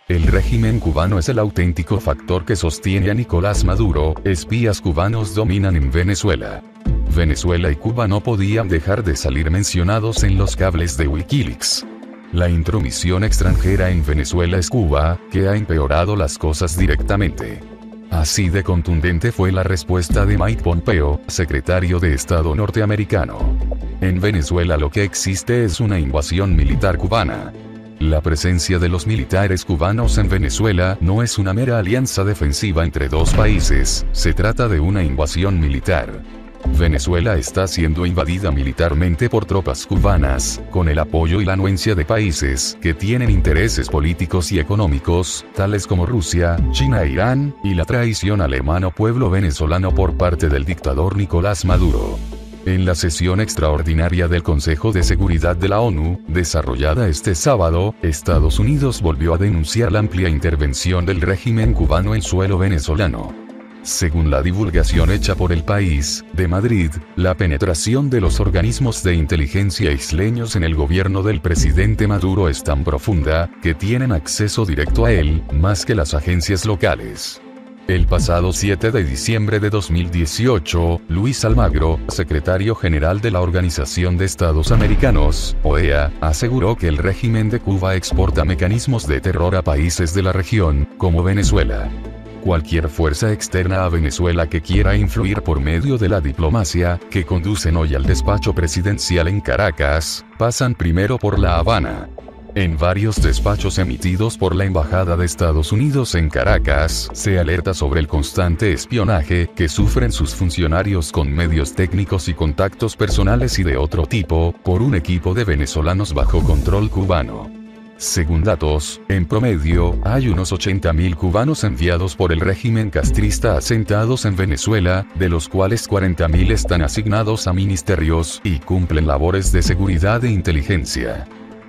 El régimen cubano es el auténtico factor que sostiene a Nicolás Maduro. Espías cubanos dominan en Venezuela. Venezuela y Cuba no podían dejar de salir mencionados en los cables de Wikileaks. La intromisión extranjera en Venezuela es Cuba, que ha empeorado las cosas directamente. Así de contundente fue la respuesta de Mike Pompeo, secretario de Estado norteamericano. En Venezuela lo que existe es una invasión militar cubana. La presencia de los militares cubanos en Venezuela no es una mera alianza defensiva entre dos países, se trata de una invasión militar. Venezuela está siendo invadida militarmente por tropas cubanas, con el apoyo y la anuencia de países que tienen intereses políticos y económicos, tales como Rusia, China e Irán, y la traición al hermano pueblo venezolano por parte del dictador Nicolás Maduro. En la sesión extraordinaria del Consejo de Seguridad de la ONU, desarrollada este sábado, Estados Unidos volvió a denunciar la amplia intervención del régimen cubano en suelo venezolano. Según la divulgación hecha por El País, de Madrid, la penetración de los organismos de inteligencia isleños en el gobierno del presidente Maduro es tan profunda, que tienen acceso directo a él, más que las agencias locales. El pasado 7 de diciembre de 2018, Luis Almagro, secretario general de la Organización de Estados Americanos, OEA, aseguró que el régimen de Cuba exporta mecanismos de terror a países de la región, como Venezuela. Cualquier fuerza externa a Venezuela que quiera influir por medio de la diplomacia, que conducen hoy al despacho presidencial en Caracas, pasan primero por La Habana. En varios despachos emitidos por la Embajada de Estados Unidos en Caracas, se alerta sobre el constante espionaje que sufren sus funcionarios con medios técnicos y contactos personales y de otro tipo, por un equipo de venezolanos bajo control cubano. Según datos, en promedio, hay unos 80.000 cubanos enviados por el régimen castrista asentados en Venezuela, de los cuales 40.000 están asignados a ministerios y cumplen labores de seguridad e inteligencia.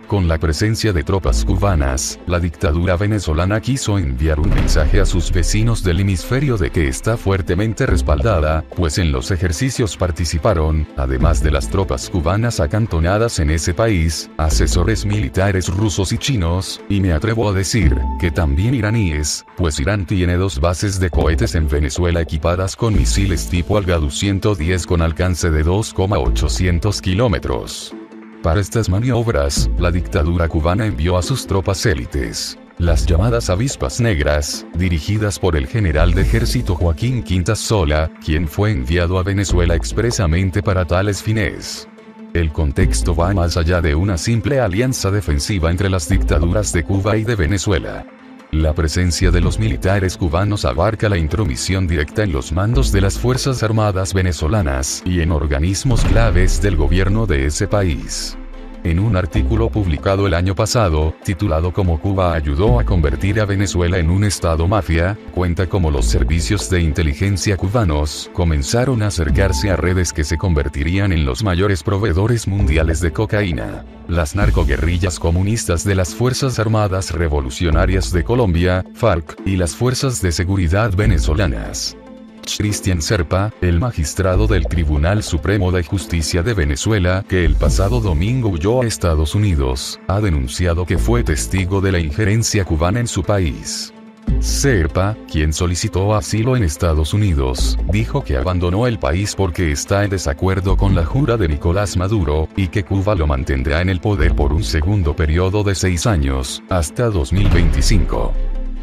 Con la presencia de tropas cubanas, la dictadura venezolana quiso enviar un mensaje a sus vecinos del hemisferio de que está fuertemente respaldada, pues en los ejercicios participaron, además de las tropas cubanas acantonadas en ese país, asesores militares rusos y chinos, y me atrevo a decir, que también iraníes, pues Irán tiene 2 bases de cohetes en Venezuela equipadas con misiles tipo Algadu-110 con alcance de 2,800 kilómetros. Para estas maniobras, la dictadura cubana envió a sus tropas élites, las llamadas avispas negras, dirigidas por el general de ejército Joaquín Quintas Sola, quien fue enviado a Venezuela expresamente para tales fines. El contexto va más allá de una simple alianza defensiva entre las dictaduras de Cuba y de Venezuela. La presencia de los militares cubanos abarca la intromisión directa en los mandos de las Fuerzas Armadas venezolanas y en organismos claves del gobierno de ese país. En un artículo publicado el año pasado, titulado Cómo Cuba ayudó a convertir a Venezuela en un estado mafia, cuenta cómo los servicios de inteligencia cubanos comenzaron a acercarse a redes que se convertirían en los mayores proveedores mundiales de cocaína. Las narcoguerrillas comunistas de las Fuerzas Armadas Revolucionarias de Colombia, FARC, y las Fuerzas de Seguridad venezolanas. Cristian Serpa, el magistrado del Tribunal Supremo de Justicia de Venezuela, que el pasado domingo huyó a Estados Unidos, ha denunciado que fue testigo de la injerencia cubana en su país. Serpa, quien solicitó asilo en Estados Unidos, dijo que abandonó el país porque está en desacuerdo con la jura de Nicolás Maduro, y que Cuba lo mantendrá en el poder por un segundo periodo de 6 años, hasta 2025.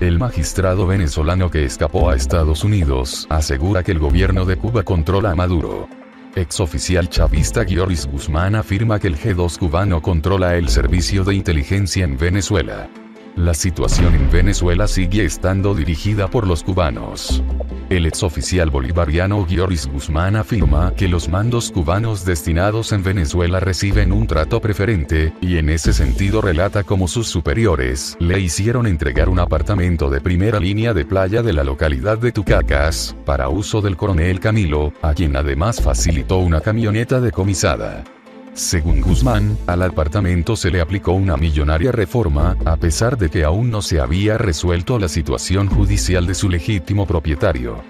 El magistrado venezolano que escapó a Estados Unidos asegura que el gobierno de Cuba controla a Maduro. Exoficial chavista Gioris Guzmán afirma que el G2 cubano controla el servicio de inteligencia en Venezuela. La situación en Venezuela sigue estando dirigida por los cubanos. El exoficial bolivariano Gioris Guzmán afirma que los mandos cubanos destinados en Venezuela reciben un trato preferente, y en ese sentido relata cómo sus superiores le hicieron entregar un apartamento de primera línea de playa de la localidad de Tucacas, para uso del coronel Camilo, a quien además facilitó una camioneta decomisada. Según Guzmán, al apartamento se le aplicó una millonaria reforma, a pesar de que aún no se había resuelto la situación judicial de su legítimo propietario.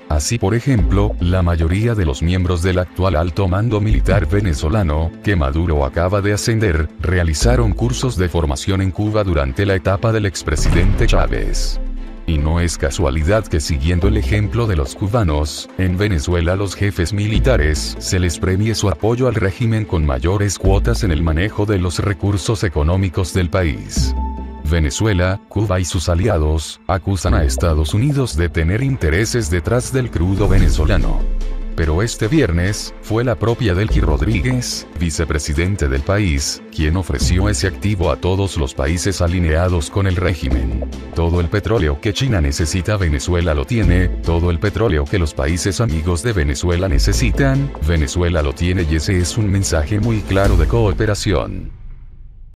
Así, por ejemplo, la mayoría de los miembros del actual alto mando militar venezolano, que Maduro acaba de ascender, realizaron cursos de formación en Cuba durante la etapa del expresidente Chávez. Y no es casualidad que, siguiendo el ejemplo de los cubanos, en Venezuela los jefes militares se les premie su apoyo al régimen con mayores cuotas en el manejo de los recursos económicos del país. Venezuela, Cuba y sus aliados acusan a Estados Unidos de tener intereses detrás del crudo venezolano. Pero este viernes, fue la propia Delcy Rodríguez, vicepresidente del país, quien ofreció ese activo a todos los países alineados con el régimen. Todo el petróleo que China necesita Venezuela lo tiene, todo el petróleo que los países amigos de Venezuela necesitan, Venezuela lo tiene, y ese es un mensaje muy claro de cooperación.